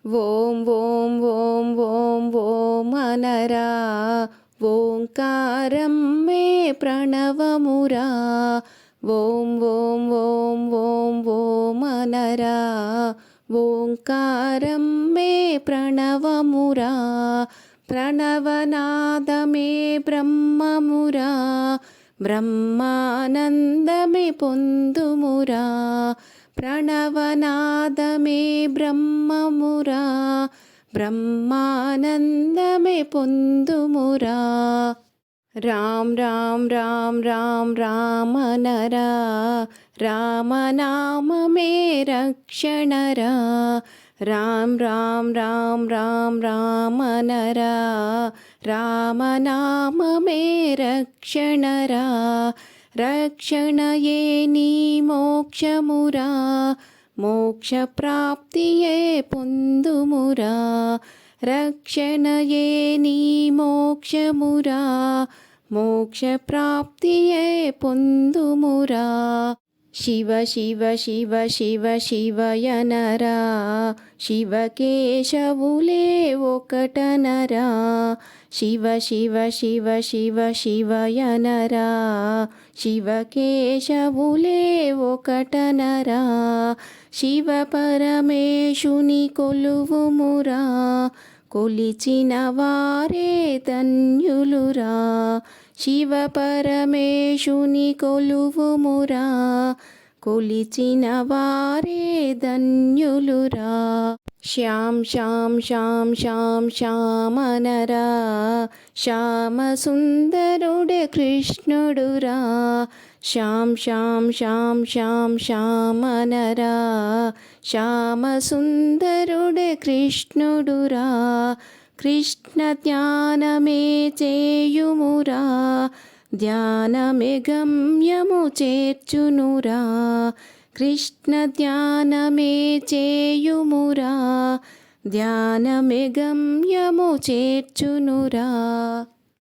ఓం ఓం ఓం ఓం ఓం అనరా, ఓంకారం మే ప్రణవమురా. ఓం ఓం ఓం ఓం ఓం అనరా, ఓంకారం మే ప్రణవమురా. ప్రణవనాదమే బ్రహ్మమురా, బ్రహ్మానందమే పొందుమురా. ప్రణవనాదమే బ్రహ్మమురా, బ్రహ్మానందమే పొందుమురా. రామ్ రామ్ రామ్ రామ్ రామనరా, రామనామమే రక్షణరా. రామ్ రామ్ రామ్ రామ్ రామనరా, రామనామమే రక్షణరా. రక్షణయే నీ మోక్షమురా, మోక్ష ప్రాప్తియే పొందుమురా. రక్షణయే నీ మోక్షమురా, మోక్ష ప్రాప్తియే పొందుమురా. శివ శివ శివ శివ శివయనరా, శివకేశవులే ఒకటనరా. శివ శివ శివ శివ శివయనరా, శివకేశవులే ఒకటనరా. శివ పరమేశుని కొలువుమురా, కొలిచిన వారే ధన్యులురా. శివ పరమేశుని కొలువుమురా, కొలిచిన వారే ధన్యులురా. శ్యామ్ శ్యామ్ శ్యామ్ శ్యామ్ శ్యామనరా, శ్యామ సుందరుడే కృష్ణుడురా. శ్యామ్ శ్యామ్ శ్యామ్ శ్యామ్ శ్యామనరా, శ్యామ సుందరుడే కృష్ణుడురా. కృష్ణ ధ్యానమే చేయుమురా, ధ్యానమే గమ్యము చేర్చునురా. కృష్ణ ధ్యానమే చేయుమురా, ధ్యానమే గమ్యము చేర్చునురా.